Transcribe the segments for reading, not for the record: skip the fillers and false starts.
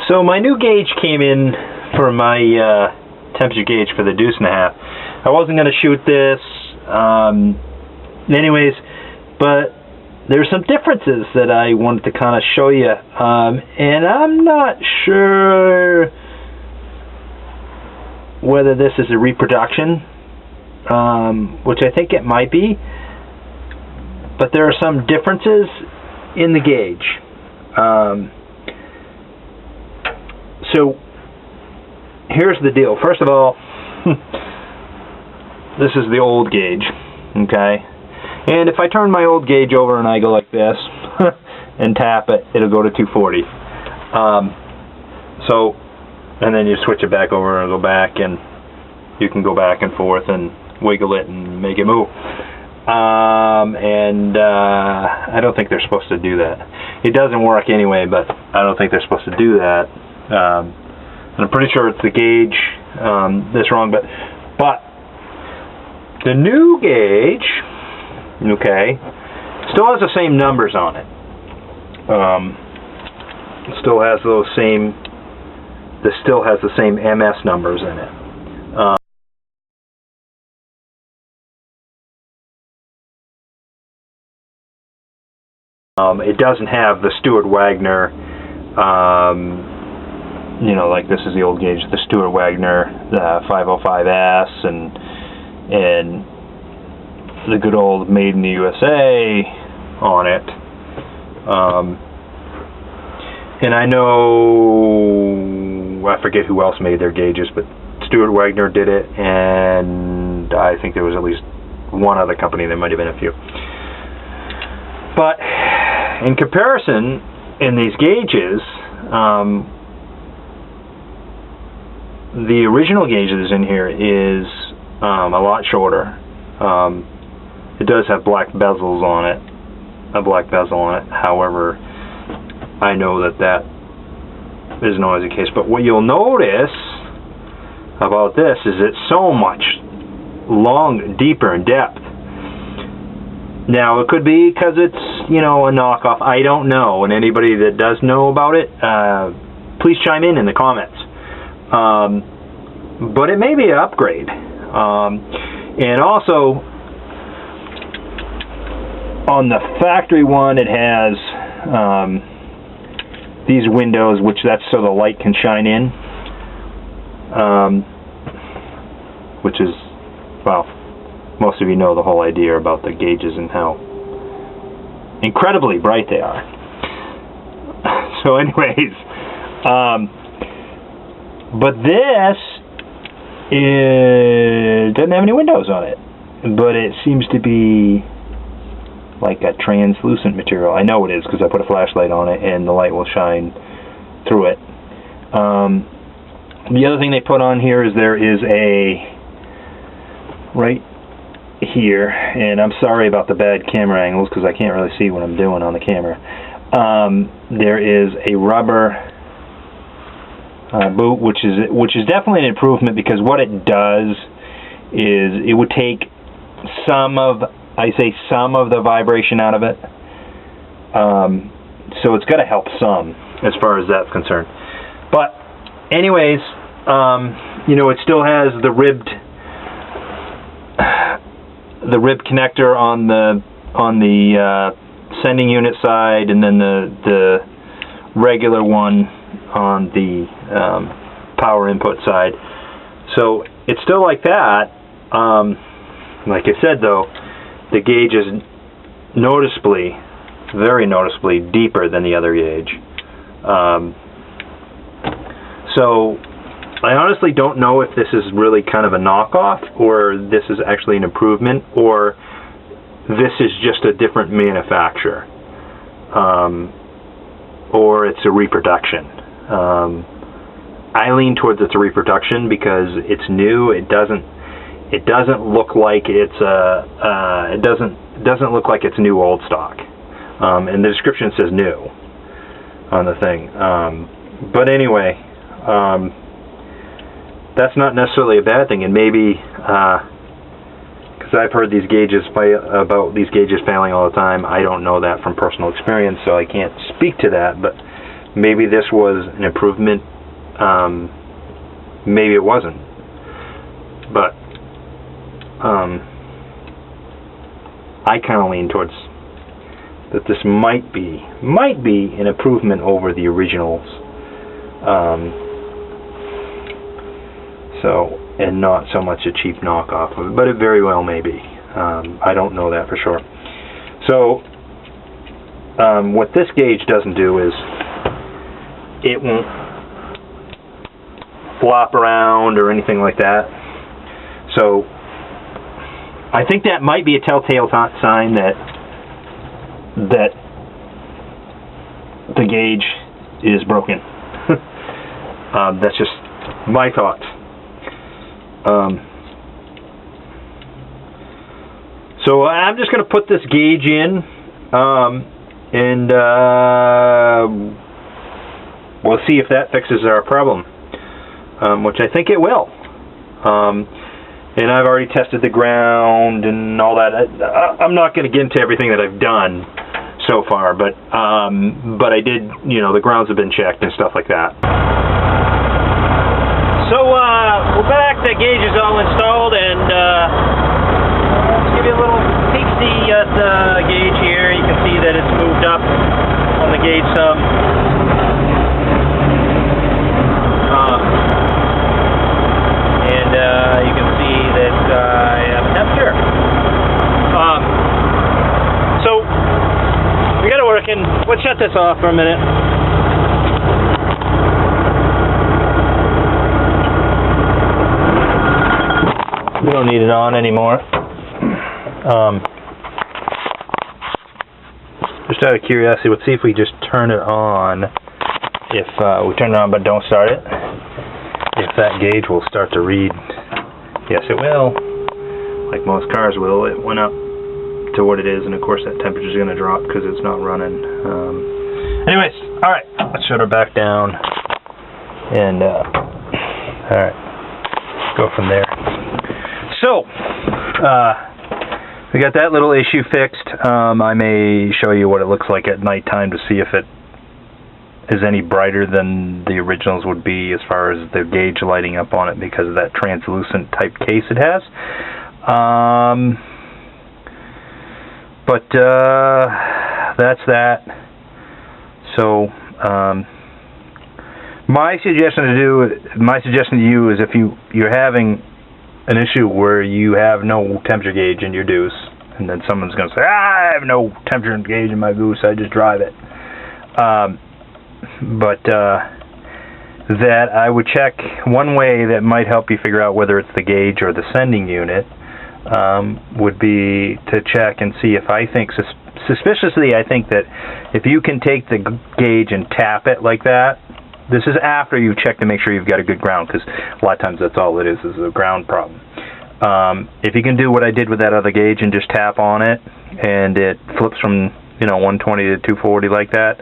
So my new gauge came in for my temperature gauge for the deuce and a half. I wasn't going to shoot this anyways, but there's some differences that I wanted to kind of show you, and I'm not sure whether this is a reproduction, which I think it might be, but there are some differences in the gauge. So here's the deal. First of all, this is the old gauge, okay? And if I turn my old gauge over and I go like this and tap it, it'll go to 240. And then you switch it back over and go back, and you can go back and forth and wiggle it and make it move. I don't think they're supposed to do that. It doesn't work anyway, but I don't think they're supposed to do that. And I'm pretty sure it's the gauge that's wrong, but the new gauge, okay, still has the same numbers on it. Still has those same. This still has the same MS numbers in it. It doesn't have the Stuart Wagner, you know, like this is the old gauge, the Stuart Wagner 505S and the good old Made in the USA on it. And I know, I forget who else made their gauges, but Stuart Wagner did it, and I think there was at least one other company. There might have been a few. But in comparison, in these gauges, the original gauge that's in here is a lot shorter. It does have black bezels on it, a black bezel on it. However, I know that isn't always the case. But what you'll notice about this is it's so much deeper in depth. Now, it could be because it's, you know, a knockoff. I don't know. And anybody that does know about it, please chime in the comments. But it may be an upgrade. And also, on the factory one, it has these windows, which that's so the light can shine in. Which is, well, most of you know the whole idea about the gauges and how incredibly bright they are. So anyways, but this doesn't have any windows on it, but it seems to be like a translucent material. I know it is because I put a flashlight on it and the light will shine through it. The other thing they put on here is there is a, right here, and I'm sorry about the bad camera angles because I can't really see what I'm doing on the camera. There is a rubber boot, which is definitely an improvement, because what it does is it would take some of the vibration out of it. So it's got to help some as far as that's concerned. But anyways, you know, it still has the ribbed connector on the sending unit side, and then the regular one on the power input side. So it's still like that. Like I said, though, the gauge is very noticeably deeper than the other gauge. So I honestly don't know if this is really kind of a knockoff, or this is actually an improvement, or this is just a different manufacturer, or it's a reproduction. I lean towards it's a reproduction because it's new. It doesn't look like it's it doesn't look like it's new old stock. And the description says new on the thing. But anyway, that's not necessarily a bad thing, and maybe because I've heard about these gauges failing all the time. I don't know that from personal experience, so I can't speak to that, but maybe this was an improvement. Maybe it wasn't. But I kind of lean towards that this might be an improvement over the originals. And not so much a cheap knockoff of it, but it very well may be. I don't know that for sure. So what this gauge doesn't do is it won't flop around or anything like that. So I think that might be a telltale sign that the gauge is broken. That's just my thoughts. So I'm just going to put this gauge in, and we'll see if that fixes our problem, which I think it will. And I've already tested the ground and all that. I'm not going to get into everything that I've done so far, but I did, the grounds have been checked and stuff like that. So we're back. The gauge is all installed, and let's give you a little peek-see at the gauge here. You can see that it's moved up on the gauge some. And you can see that I have a temperature. So we got it working. Let's shut this off for a minute. We don't need it on anymore. Just out of curiosity, let's see if we just turn it on. If we turn it on but don't start it, if that gauge will start to read. Yes, it will. Like most cars will. It went up to what it is, and of course that temperature is going to drop because it's not running. Anyways, all right, let's shut her back down, and all right, go from there. So, we got that little issue fixed. I may show you what it looks like at nighttime to see if it is any brighter than the originals would be as far as the gauge lighting up on it because of that translucent type case it has. But that's that. So, my suggestion to you is if you're having an issue where you have no temperature gauge in your deuce, and then someone's going to say, I have no temperature gauge in my goose, I just drive it. That I would check. One way that might help you figure out whether it's the gauge or the sending unit would be to check and see if I think, suspiciously, I think that if you can take the gauge and tap it like that, this is after you check to make sure you've got a good ground, because a lot of times that's all it is a ground problem. If you can do what I did with that other gauge and just tap on it, and it flips from 120 to 240 like that,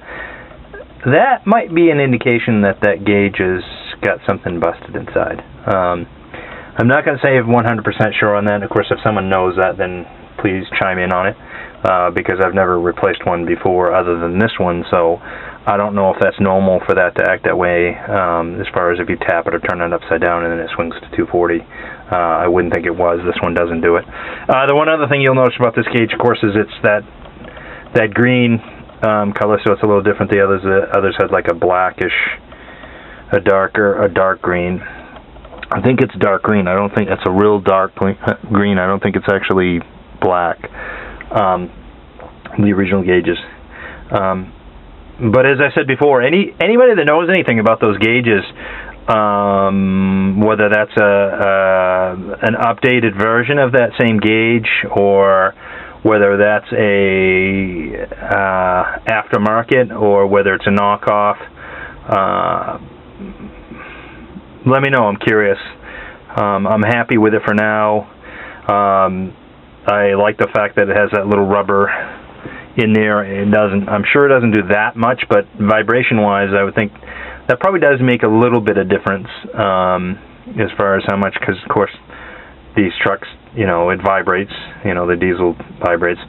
that might be an indication that that gauge has got something busted inside. I'm not going to say I'm 100% sure on that. Of course, if someone knows that, then please chime in on it, because I've never replaced one before other than this one, so I don't know if that's normal for that to act that way, as far as if you tap it or turn it upside down and then it swings to 240. I wouldn't think it was. This one doesn't do it. The one other thing you'll notice about this gauge, of course, is it's that green color, so it's a little different. The others had like a blackish, a dark green. I think it's dark green. I don't think it's a real dark green. I don't think it's actually black. The original gauges. But as I said before, anybody that knows anything about those gauges, whether that's an updated version of that same gauge or whether that's a aftermarket or whether it's a knockoff, let me know. I'm curious. I'm happy with it for now. I like the fact that it has that little rubber in there. I'm sure it doesn't do that much, but vibration-wise, I would think that probably does make a little bit of difference as far as how much, because of course these trucks, it vibrates, the diesel vibrates.